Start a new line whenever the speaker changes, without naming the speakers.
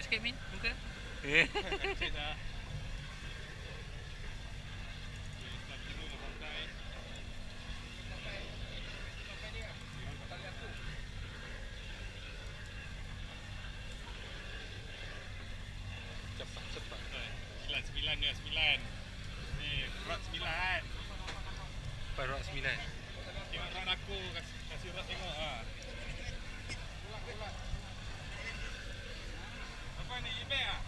sikit Min, muka.
Cik dah. Sebelah kiri nak pakai. Cepat. 9 ni 9. Ni rod 9.
Rod 9.
Tengok rod aku, kasih rod tengok ah. Apa ni, eBay ah?